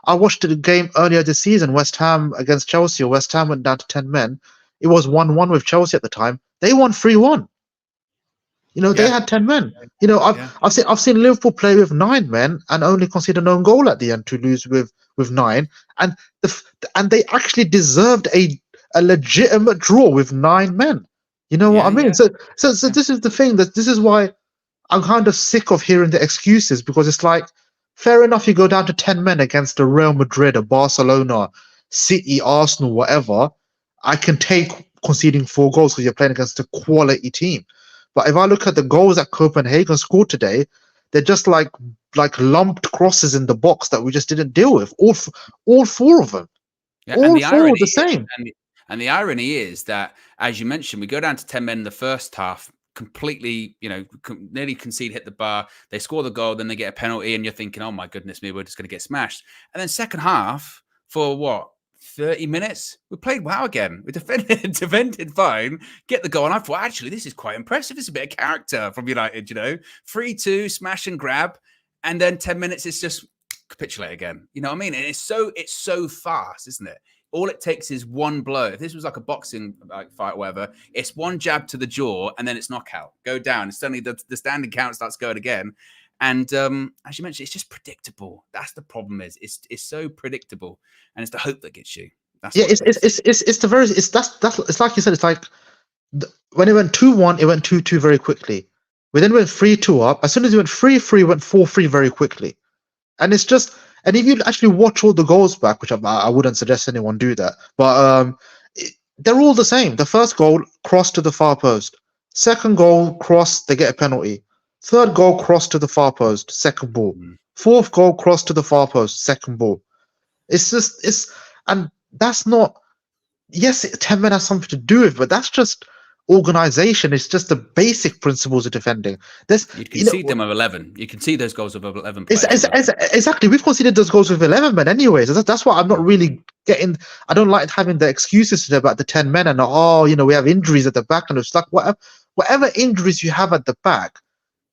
I watched the game earlier this season, West Ham against Chelsea. West Ham went down to 10 men. It was 1-1 with Chelsea at the time. They won 3-1. They had 10 men. I've seen Liverpool play with 9 men and only concede an own goal at the end to lose with 9. And they actually deserved a legitimate draw with 9 men. You know what I mean? So this is the thing, that this is why I'm kind of sick of hearing the excuses, because it's like, fair enough, you go down to 10 men against a Real Madrid, a Barcelona, City, Arsenal, whatever. I can take conceding 4 goals because you're playing against a quality team. But if I look at the goals that Copenhagen scored today, they're just like lumped crosses in the box that we just didn't deal with. All 4 of them. Yeah, all 4 the same. And the irony is that, as you mentioned, we go down to 10 men in the first half, completely, nearly concede, hit the bar. They score the goal, then they get a penalty, and you're thinking, oh my goodness me, we're just going to get smashed. And then second half, for what, 30 minutes, we played well again. We defended fine, get the goal. And I thought, actually, this is quite impressive. This is a bit of character from United, 3-2, smash and grab. And then 10 minutes, it's just capitulate again. You know what I mean? And it's so fast, isn't it? All it takes is one blow. If this was like a boxing fight or whatever, it's one jab to the jaw and then it's knockout. Go down. And suddenly the standing count starts going again. And as you mentioned, it's just predictable. That's the problem. It's so predictable, and it's the hope that gets you. That's it's like you said. It's like when it went 2-1, it went 2-2 very quickly. We then went 3-2 up. As soon as it went 3-3, it went 4-3 very quickly. And it's just, and if you actually watch all the goals back, which I wouldn't suggest anyone do that, but they're all the same. The first goal, cross to the far post. Second goal, cross, they get a penalty. Third goal, cross to the far post, second ball. Fourth goal, cross to the far post, second ball. And that's not, yes, 10 men has something to do with it, but that's just organization. It's just the basic principles of defending. You can see them of 11. You can see those goals of 11 players. Exactly. We've conceded those goals with 11 men anyways. That's why I'm not really getting, I don't like having the excuses today about the 10 men and, we have injuries at the back and it's like, whatever injuries you have at the back,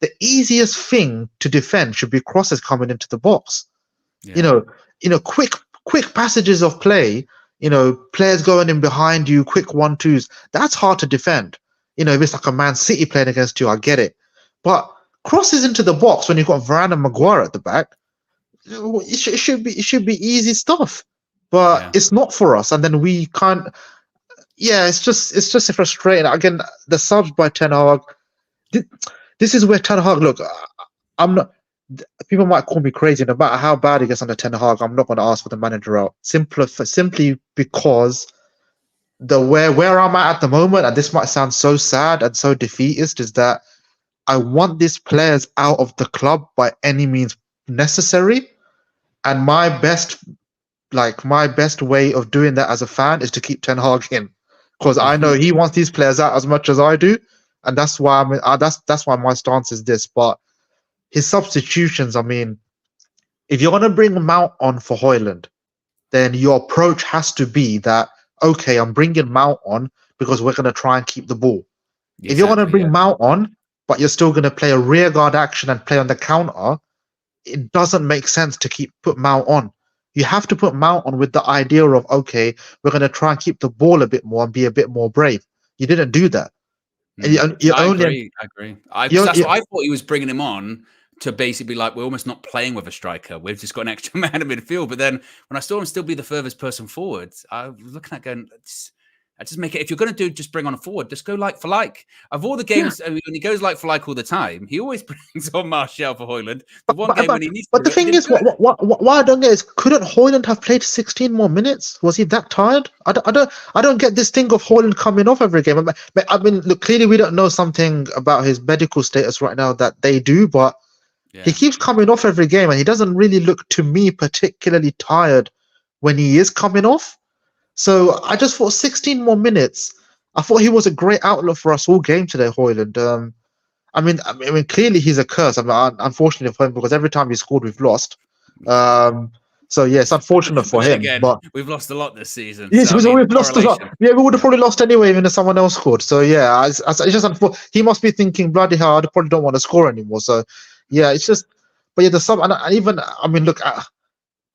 the easiest thing to defend should be crosses coming into the box. Yeah. Quick passages of play, players going in behind you, quick 1-2s. That's hard to defend. If it's like a Man City playing against you, I get it. But crosses into the box when you've got Varane and Maguire at the back, it should be easy stuff. But it's not for us. And then we can't. Yeah, it's just frustrating. Again, the subs by Ten Hag. This is where Ten Hag, look, I'm not, people might call me crazy, no matter how bad it gets under Ten Hag, I'm not going to ask for the manager out. Simply because where I'm at the moment, and this might sound so sad and so defeatist, is that I want these players out of the club by any means necessary. And my best way of doing that as a fan is to keep Ten Hag in. Because I know he wants these players out as much as I do. And that's why that's why my stance is this. But his substitutions, I mean, if you're going to bring Mount on for Højlund, then your approach has to be that, okay, I'm bringing Mount on because we're going to try and keep the ball. Exactly, if you're going to bring Mount on, but you're still going to play a rearguard action and play on the counter, it doesn't make sense to put Mount on. You have to put Mount on with the idea of, okay, we're going to try and keep the ball a bit more and be a bit more brave. You didn't do that. I agree. That's what I thought he was bringing him on to basically like, we're almost not playing with a striker. We've just got an extra man in midfield. But then when I saw him still be the furthest person forward, I was looking at going, I just make it. If you're going to just bring on a forward, just go like for like. Of all the games, when he goes like for like all the time, he always brings on Martial for Højlund. But the thing is, what I don't get is, couldn't Højlund have played 16 more minutes? Was he that tired? I don't get this thing of Højlund coming off every game. I mean, look, clearly we don't know something about his medical status right now that they do, but he keeps coming off every game, and he doesn't really look to me particularly tired when he is coming off. So I just thought 16 more minutes. I thought he was a great outlet for us all game today, Højlund. I mean, clearly he's a curse. I mean, unfortunately for him, because every time he scored, we've lost. So yeah, it's unfortunate for him. Again, but we've lost a lot this season. Yes, so we've lost a lot. Yeah, we would have probably lost anyway, even if someone else scored. So yeah, it's just unfortunate. He must be thinking, bloody hell, I probably don't want to score anymore. So yeah, it's just. But yeah, the sub, and even, I mean, look,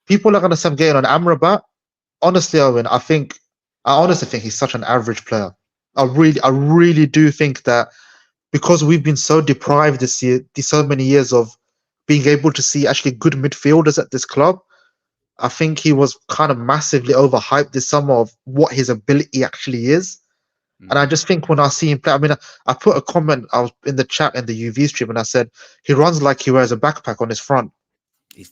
people are going to get on Amrabat. Honestly, Owen, I honestly think he's such an average player. I really do think that because we've been so deprived this year, so many years of being able to see actually good midfielders at this club, I think he was kind of massively overhyped this summer of what his ability actually is. And I just think when I see him play, I mean, I put a comment, I was in the chat in the UV stream, and I said, he runs like he wears a backpack on his front.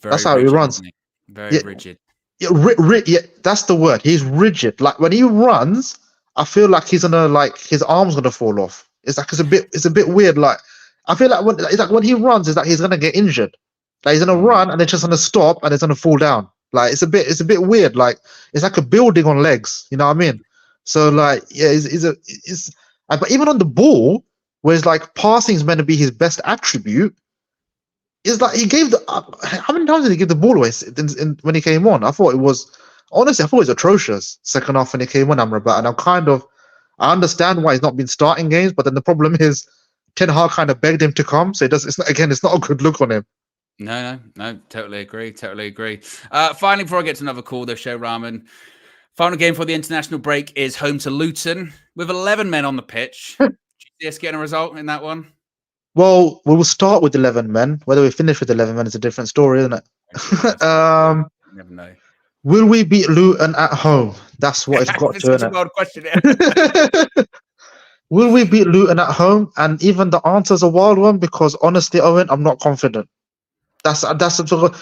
That's how he runs. Very rigid. Yeah, that's the word. He's rigid. Like when he runs, I feel like he's gonna, like, his arm's gonna fall off. It's a bit weird. Like I feel like when he runs, it's like he's gonna get injured. Like he's gonna run and it's just gonna stop and it's gonna fall down. Like it's a bit weird. Like it's like a building on legs. You know what I mean? So like yeah, but even on the ball, where it's like passing is meant to be his best attribute, is like he gave how many times did he give the ball away when he came on? I thought it was honestly, I thought he was atrocious second half when he came on, Amrabat. And I understand why he's not been starting games, but then the problem is Ten Hag kind of begged him to come. So it's not a good look on him. No, totally agree. Finally, before I get to another call, though, Show Rahman, final game for the international break is home to Luton with 11 men on the pitch. Do you see us getting a result in that one? Well, we will start with 11 men. Whether we finish with 11 men is a different story, isn't it? You never know. Will we beat Luton at home? That's what it's got It's to. such a wild question. Yeah. Will we beat Luton at home? And even the answer's a wild one because honestly, Owen, I'm not confident. That's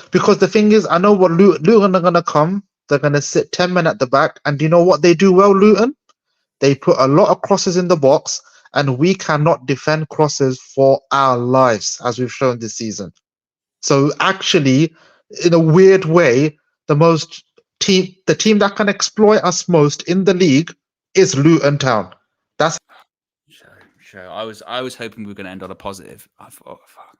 because the thing is, I know what Luton are gonna come. They're gonna sit 10 men at the back, and you know what they do well, Luton? They put a lot of crosses in the box, and we cannot defend crosses for our lives, as we've shown this season. So actually, in a weird way, the team that can exploit us most in the league is Luton Town. That's Sure. I was hoping we were going to end on a positive. I thought, fuck.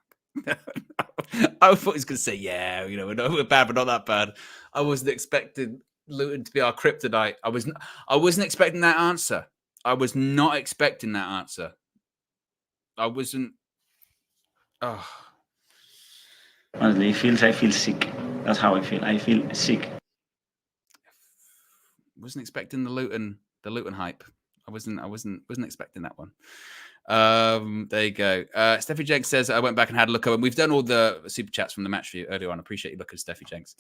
I thought he was going to say, yeah, we're bad, but not that bad. I wasn't expecting Luton to be our kryptonite. I wasn't expecting that answer. I was not expecting that answer. I wasn't. Oh. Honestly, I feel sick. That's how I feel. I feel sick. Wasn't expecting the Luton hype. I wasn't expecting that one. There you go. Steffi Jenks says, I went back and had a look over. We've done all the super chats from the match review earlier on. I appreciate you looking, Steffi Jenks.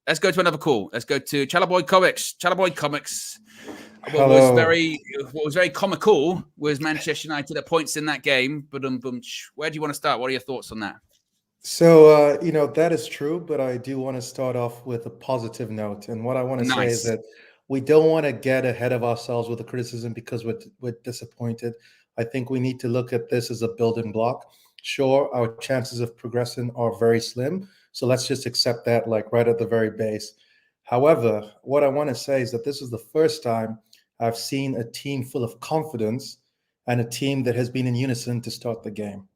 Let's go to another call. Let's go to Chalaboy Comics. Chalaboy Comics. What was very comical was Manchester United at points in that game. But where do you want to start? What are your thoughts on that? So, that is true, but I do want to start off with a positive note. And what I want to say is that we don't want to get ahead of ourselves with the criticism because we're disappointed. I think we need to look at this as a building block. Sure, our chances of progressing are very slim. So let's just accept that like right at the very base. However, what I want to say is that this is the first time I've seen a team full of confidence and a team that has been in unison to start the game.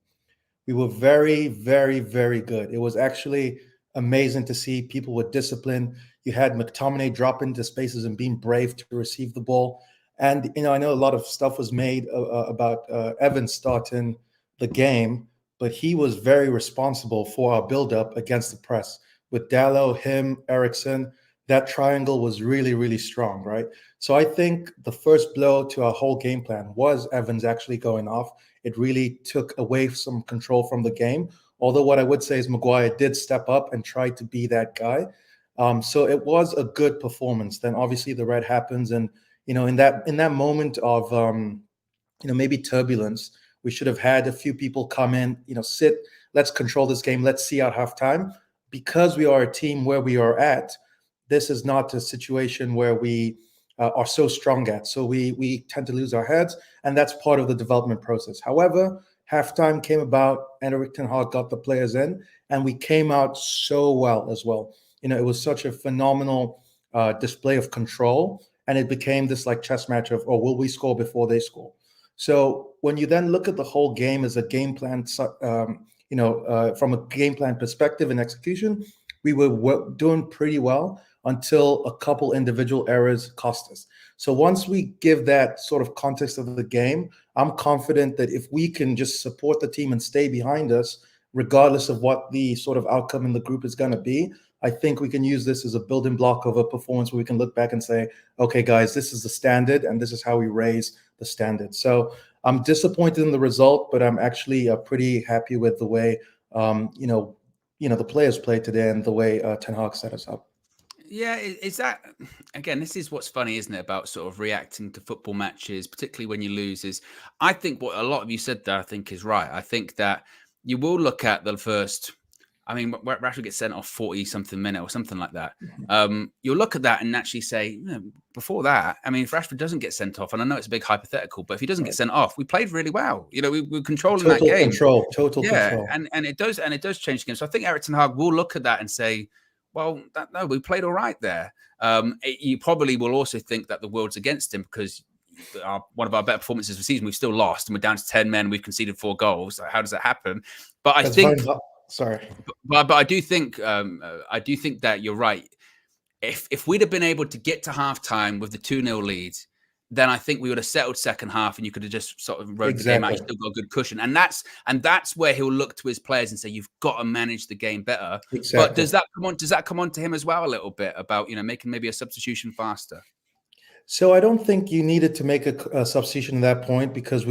We were very, very, very good. It was actually amazing to see people with discipline. You had McTominay drop into spaces and being brave to receive the ball. And, I know a lot of stuff was made about Evans starting the game, but he was very responsible for our buildup against the press. With Dalot, him, Eriksen, that triangle was really, really strong, right? So I think the first blow to our whole game plan was Evans actually going off. It really took away some control from the game. Although what I would say is Maguire did step up and try to be that guy. So it was a good performance. Then obviously the red happens. And, in that moment of, maybe turbulence, we should have had a few people come in, sit, let's control this game. Let's see out halftime. Because we are a team where we are at, this is not a situation where we are so strong at. So we tend to lose our heads, and that's part of the development process. However, halftime came about, and Erik ten Hag got the players in, and we came out so well as well. It was such a phenomenal display of control, and it became this like chess match of, will we score before they score? So when you then look at the whole game as a game plan, from a game plan perspective and execution, we were doing pretty well until a couple individual errors cost us. So once we give that sort of context of the game, I'm confident that if we can just support the team and stay behind us, regardless of what the sort of outcome in the group is going to be, I think we can use this as a building block of a performance where we can look back and say, okay, guys, this is the standard and this is how we raise the standard. So I'm disappointed in the result, but I'm actually pretty happy with the way, the players played today and the way Ten Hag set us up. Yeah, is that, again, this is what's funny, isn't it, about sort of reacting to football matches, particularly when you lose, is I think what a lot of you said there, I think is right. I think that you will look at the first, Rashford gets sent off 40-something minute or something like that. You'll look at that and actually say, before that, if Rashford doesn't get sent off, and I know it's a big hypothetical, but if he doesn't get sent off, we played really well. We were controlling that game. Total control. And it does change the game. So I think Erik ten Hag will look at that and say, well, no, we played all right there. You probably will also think that the world's against him because one of our better performances of the season, we've still lost and we're down to 10 men. We've conceded 4 goals. How does that happen? But I think, but I do think that you're right. if we'd have been able to get to halftime with the 2-0 lead, then I think we would have settled second half, and you could have just sort of rode the game out. You still got a good cushion, and that's where he'll look to his players and say, "You've got to manage the game better." Exactly. But does that come on? Does that come on to him as well a little bit about making maybe a substitution faster? So I don't think you needed to make a substitution at that point, because it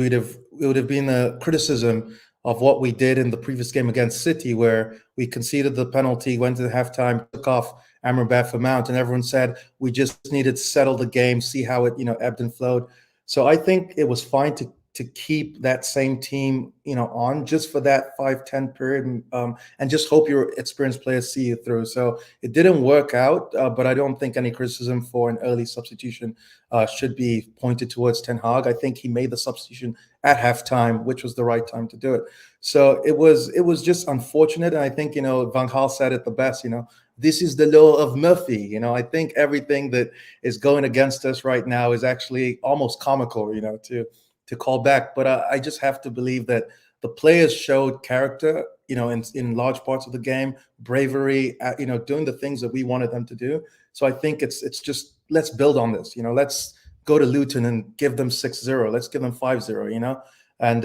would have been a criticism of what we did in the previous game against City, where we conceded the penalty, went to the halftime, took off Amrabat for Mount, and everyone said we just needed to settle the game, see how it ebbed and flowed. So I think it was fine to keep that same team on just for that 5-10 period, and just hope your experienced players see you through. So it didn't work out, but I don't think any criticism for an early substitution should be pointed towards Ten Hag. I think he made the substitution at halftime, which was the right time to do it. So it was just unfortunate, and I think Van Gaal said it the best. This is the law of Murphy. I think everything that is going against us right now is actually almost comical. To call back, but I just have to believe that the players showed character, in large parts of the game, bravery, doing the things that we wanted them to do. So I think it's just, let's build on this. Let's go to Luton and give them 6-0. Let's give them 5-0. And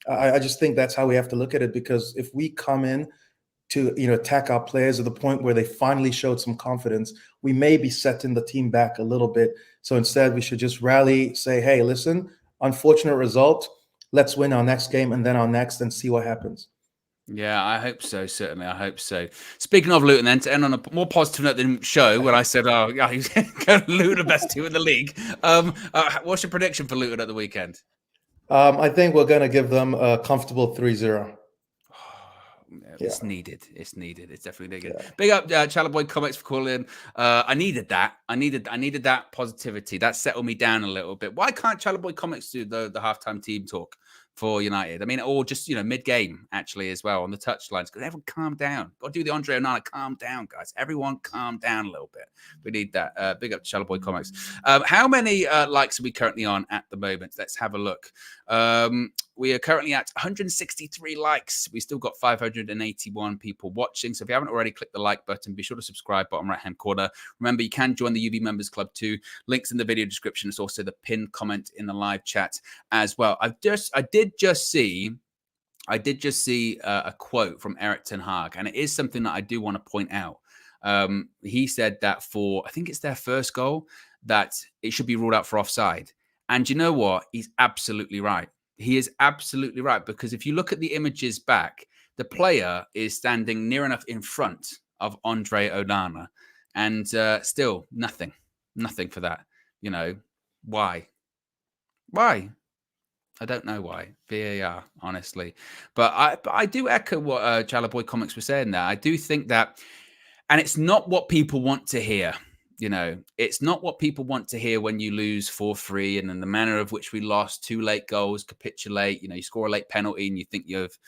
I just think that's how we have to look at it, because if we come in to attack our players at the point where they finally showed some confidence, we may be setting the team back a little bit. So instead, we should just rally, say, hey, listen, unfortunate result, let's win our next game and then our next, and see what happens. Yeah, I hope so. Certainly, I hope so. Speaking of Luton, then, to end on a more positive note than show, when I said, "Oh, yeah, he's Luton, the best team in the league." What's your prediction for Luton at the weekend? I think we're going to give them a comfortable 3-0. It's needed. It's needed. It's definitely needed. Yeah. Big up, Chalaboy Comics, for calling. I needed that. I needed that positivity. That settled me down a little bit. Why can't Chalaboy Comics do the halftime team talk for United? I mean, or just mid-game actually as well on the touchlines. Because everyone calm down. Got to do the Andre Onana. Calm down, guys. Everyone calm down a little bit. We need that. Big up to Chalaboy Comics. How many likes are we currently on at the moment? Let's have a look. We are currently at 163 likes. We still got 581 people watching. So if you haven't already, click the like button. Be sure to subscribe, bottom right-hand corner. Remember, you can join the UV Members Club too. Links in the video description. It's also the pinned comment in the live chat as well. I did just see a quote from Erik ten Hag, and it is something that I do want to point out. He said that for, I think it's their first goal, that it should be ruled out for offside. And you know what? He's absolutely right. He is absolutely right, because if you look at the images back, the player is standing near enough in front of Andre Onana, and still nothing for that. Why? I don't know why. VAR, honestly. But I do echo what Chalaboy Comics was saying there. I do think that, and it's not what people want to hear. It's not what people want to hear when you lose 4-3, and in the manner of which we lost, 2 late goals, capitulate. You score a late penalty and you think you've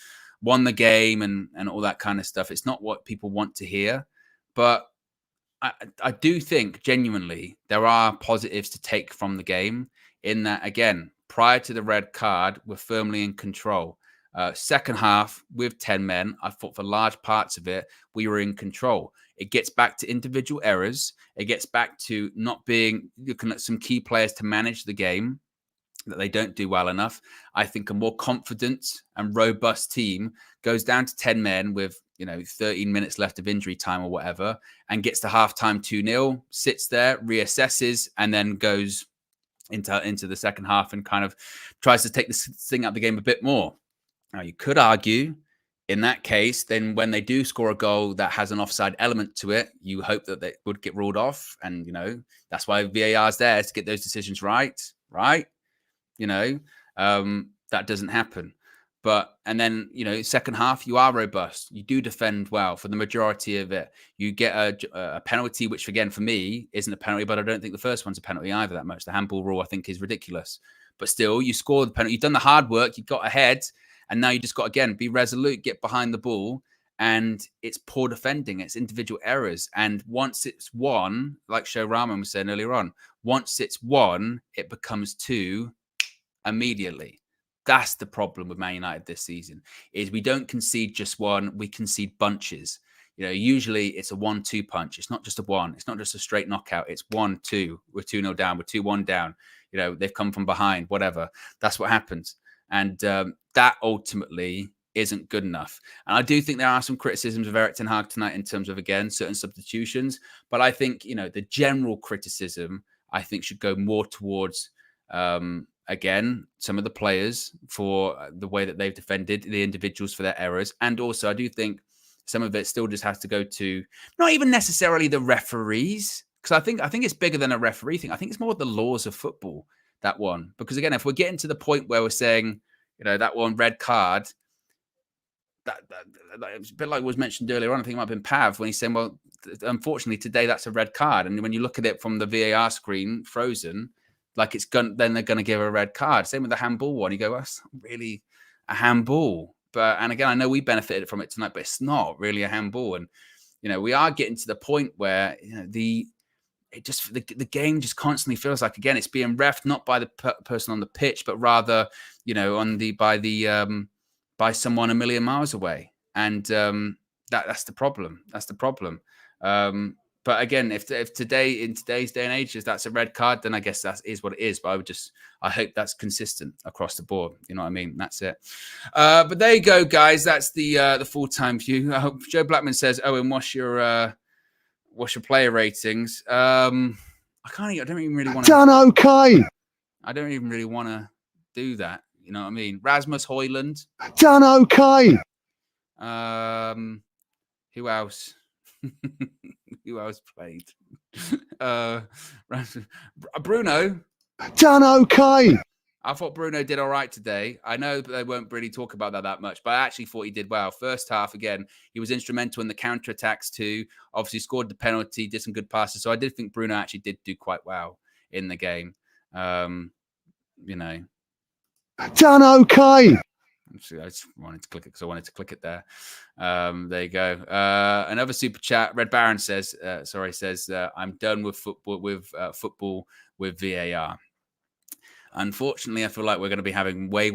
won the game and all that kind of stuff. It's not what people want to hear. But I do think genuinely there are positives to take from the game, in that, again, prior to the red card, we're firmly in control. Second half with 10 men, I thought for large parts of it, we were in control. It gets back to individual errors. It gets back to not looking at some key players to manage the game that they don't do well enough. I think a more confident and robust team goes down to 10 men with 13 minutes left of injury time or whatever, and gets to halftime 2-0, sits there, reassesses, and then goes into the second half and kind of tries to take this thing out of the game a bit more. Now, you could argue in that case, then when they do score a goal that has an offside element to it, you hope that they would get ruled off. And, that's why VAR is there, to get those decisions right? That doesn't happen. And then, second half, you are robust. You do defend well for the majority of it. You get a penalty, which again, for me, isn't a penalty, but I don't think the first one's a penalty either that much. The handball rule, I think, is ridiculous. But still, you score the penalty. You've done the hard work. You got ahead. And now you just got, again, be resolute, get behind the ball. And it's poor defending. It's individual errors. And once it's won, like Show Rahman was saying earlier on, once it's won, it becomes 2 immediately. That's the problem with Man United this season, is we don't concede just one, we concede bunches. You know, usually it's a 1-2 punch. It's not just a one. It's not just a straight knockout. It's 1-2. We're 2-0 down. We're 2-1 down. You know, they've come from behind, whatever. That's what happens. And that ultimately isn't good enough. And I do think there are some criticisms of Erik ten Hag tonight in terms of, again, certain substitutions. But I think, you know, the general criticism, I think, should go more towards, again, some of the players for the way that they've defended, the individuals for their errors. And also, I do think some of it still just has to go to not even necessarily the referees, because I think it's bigger than a referee thing. I think it's more the laws of football, that one. Because, again, if we're getting to the point where we're saying, you know, that one red card, that it's a bit like was mentioned earlier on. I think it might have been Pav when he's saying, well, unfortunately, today that's a red card. And when you look at it from the VAR screen, frozen, like then they're going to give a red card. Same with the handball one. You go, well, that's not really a handball. And again, I know we benefited from it tonight, but it's not really a handball. And, you know, we are getting to the point where, you know, the game just constantly feels like, again, it's being reffed not by the person on the pitch, but rather, you know, by someone a million miles away. And that's the problem. That's the problem. But again, if today, in today's day and age, if that's a red card, then I guess that is what it is. But I hope that's consistent across the board. You know what I mean? That's it. But there you go, guys. That's the full-time view. Joe Blackman says, Owen, what's your player ratings? I don't even really want to. Done okay. I don't even really want to do that. You know what I mean? Rasmus Højlund. Done okay. Who else? Who else played? Bruno. Done okay. I thought Bruno did all right today. I know that they won't really talk about that much, but I actually thought he did well. First half, again, he was instrumental in the counter-attacks too. Obviously scored the penalty, did some good passes. So I did think Bruno actually did do quite well in the game. You know. Done okay. I just wanted to click it because I wanted to click it there. There you go. Another super chat. Red Baron says, I'm done with football with VAR. Unfortunately, I feel like we're going to be having way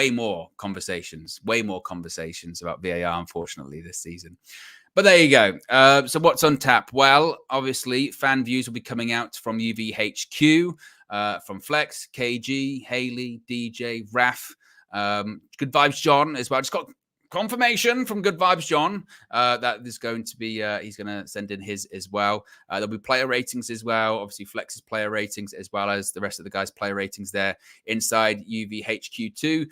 more conversations about VAR, unfortunately, this season. But there you go. So what's on tap? Well, obviously, fan views will be coming out from UVHQ, from Flex, KG, Haley, DJ, Raf, Good Vibes John as well. Just got confirmation from Good Vibes John that there's going to be, he's going to send in his as well. There'll be player ratings as well. Obviously, Flex's player ratings as well as the rest of the guys' player ratings there inside UVHQ2.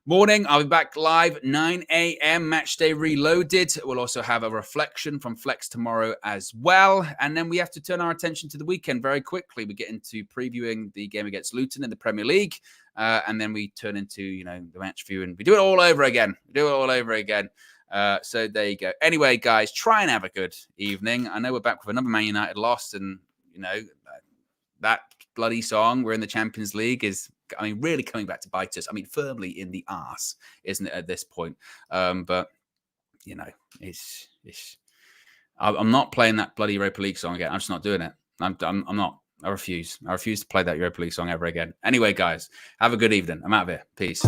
Morning, I'll be back live 9 a.m. Match Day Reloaded. We'll also have a reflection from Flex tomorrow as well. And then we have to turn our attention to the weekend very quickly. We get into previewing the game against Luton in the Premier League. And then we turn into, you know, the match view and we do it all over again. So there you go. Anyway, guys, try and have a good evening. I know we're back with another Man United loss and, you know, that bloody song, we're in the Champions League, is, I mean, really coming back to bite us. I mean, firmly in the arse, isn't it, at this point? But, you know, I'm not playing that bloody Europa League song again. I'm just not doing it. I'm not. I refuse. I refuse to play that Europa League song ever again. Anyway, guys, have a good evening. I'm out of here. Peace.